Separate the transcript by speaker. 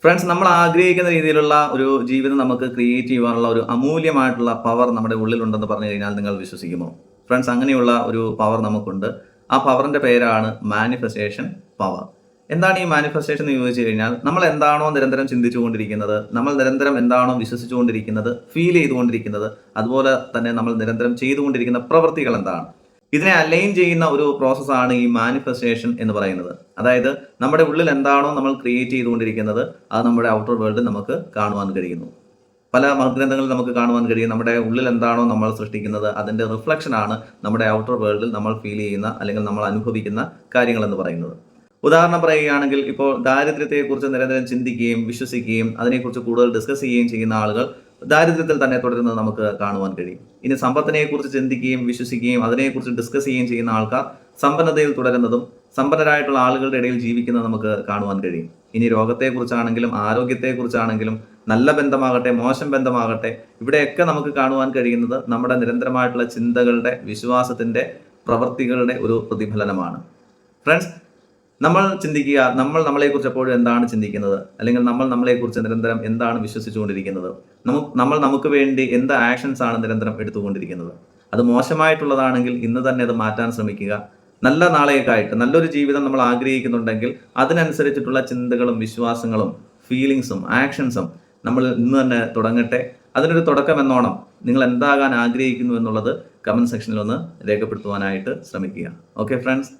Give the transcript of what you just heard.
Speaker 1: Friends, നമ്മൾ ആഗ്രഹിക്കുന്ന രീതിയിലുള്ള ഒരു ജീവിതം നമുക്ക് ക്രിയേറ്റ് ചെയ്യുവാനുള്ള ഒരു അമൂല്യമായിട്ടുള്ള പവർ നമ്മുടെ ഉള്ളിലുണ്ടെന്ന് പറഞ്ഞു കഴിഞ്ഞാൽ നിങ്ങൾ വിശ്വസിക്കുമോ? ഫ്രണ്ട്സ്, അങ്ങനെയുള്ള ഒരു പവർ നമുക്കുണ്ട്. ആ പവറിന്റെ പേരാണ് മാനിഫെസ്റ്റേഷൻ പവർ. എന്താണ് ഈ മാനിഫെസ്റ്റേഷൻ എന്ന് ചോദിച്ചു കഴിഞ്ഞാൽ, നമ്മൾ എന്താണോ നിരന്തരം ചിന്തിച്ചുകൊണ്ടിരിക്കുന്നത്, നമ്മൾ നിരന്തരം എന്താണോ വിശ്വസിച്ചുകൊണ്ടിരിക്കുന്നത്, ഫീൽ ചെയ്തുകൊണ്ടിരിക്കുന്നത്, അതുപോലെ തന്നെ നമ്മൾ നിരന്തരം ചെയ്തുകൊണ്ടിരിക്കുന്ന പ്രവൃത്തികൾ എന്താണ്, ഇതിനെ അലൈൻ ചെയ്യുന്ന ഒരു പ്രോസസ്സാണ് ഈ മാനിഫെസ്റ്റേഷൻ എന്ന് പറയുന്നത്. അതായത് നമ്മുടെ ഉള്ളിൽ എന്താണോ നമ്മൾ ക്രിയേറ്റ് ചെയ്തുകൊണ്ടിരിക്കുന്നത്, അത് നമ്മുടെ ഔട്ടർ വേൾഡിൽ നമുക്ക് കാണുവാൻ കഴിയുന്നു. പല ഗ്രന്ഥങ്ങളിൽ നമുക്ക് കാണുവാൻ കഴിയും, നമ്മുടെ ഉള്ളിൽ എന്താണോ നമ്മൾ സൃഷ്ടിക്കുന്നത് അതിൻ്റെ റിഫ്ലക്ഷനാണ് നമ്മുടെ ഔട്ടർ വേൾഡിൽ നമ്മൾ ഫീൽ ചെയ്യുന്ന അല്ലെങ്കിൽ നമ്മൾ അനുഭവിക്കുന്ന കാര്യങ്ങൾ എന്ന് പറയുന്നത്. ഉദാഹരണം പറയുകയാണെങ്കിൽ, ഇപ്പോൾ ദാരിദ്ര്യത്തെക്കുറിച്ച് നിരന്തരം ചിന്തിക്കുകയും വിശ്വസിക്കുകയും അതിനെക്കുറിച്ച് കൂടുതൽ ഡിസ്കസ് ചെയ്യുകയും ചെയ്യുന്ന ആളുകൾ ദാരിദ്ര്യത്തിൽ തന്നെ തുടരുന്നത് നമുക്ക് കാണുവാൻ കഴിയും. ഇനി സമ്പത്തിനെക്കുറിച്ച് ചിന്തിക്കുകയും വിശ്വസിക്കുകയും അതിനെക്കുറിച്ച് ഡിസ്കസ് ചെയ്യുകയും ചെയ്യുന്ന ആൾക്കാർ സമ്പന്നതയിൽ തുടരുന്നതും സമ്പന്നരായിട്ടുള്ള ആളുകളുടെ ഇടയിൽ ജീവിക്കുന്നത് നമുക്ക് കാണുവാൻ കഴിയും. ഇനി രോഗത്തെക്കുറിച്ചാണെങ്കിലും ആരോഗ്യത്തെക്കുറിച്ചാണെങ്കിലും നല്ല ബന്ധമാകട്ടെ മോശം ബന്ധമാകട്ടെ, ഇവിടെയൊക്കെ നമുക്ക് കാണുവാൻ കഴിയുന്നത് നമ്മുടെ നിരന്തരമായിട്ടുള്ള ചിന്തകളുടെ, വിശ്വാസത്തിൻ്റെ, പ്രവൃത്തികളുടെ ഒരു പ്രതിഫലനമാണ്. ഫ്രണ്ട്സ്, നമ്മൾ ചിന്തിക്കുക, നമ്മളെക്കുറിച്ച് എപ്പോഴും എന്താണ് ചിന്തിക്കുന്നത്, അല്ലെങ്കിൽ നമ്മൾ നമ്മളെക്കുറിച്ച് നിരന്തരം എന്താണ് വിശ്വസിച്ചുകൊണ്ടിരിക്കുന്നത്, നമ്മൾ നമുക്ക് വേണ്ടി എന്ത് ആക്ഷൻസ് ആണ് നിരന്തരം എടുത്തുകൊണ്ടിരിക്കുന്നത്. അത് മോശമായിട്ടുള്ളതാണെങ്കിൽ ഇന്ന് തന്നെ അത് മാറ്റാൻ ശ്രമിക്കുക. നല്ല നാളേക്കായിട്ട് നല്ലൊരു ജീവിതം നമ്മൾ ആഗ്രഹിക്കുന്നുണ്ടെങ്കിൽ അതിനനുസരിച്ചിട്ടുള്ള ചിന്തകളും വിശ്വാസങ്ങളും ഫീലിങ്സും ആക്ഷൻസും നമ്മൾ ഇന്ന് തന്നെ തുടങ്ങട്ടെ. അതിനൊരു തുടക്കം എന്നോണം നിങ്ങൾ എന്താകാൻ ആഗ്രഹിക്കുന്നു എന്നുള്ളത് കമൻറ്റ് സെക്ഷനിൽ ഒന്ന് രേഖപ്പെടുത്തുവാനായിട്ട് ശ്രമിക്കുക. Okay friends.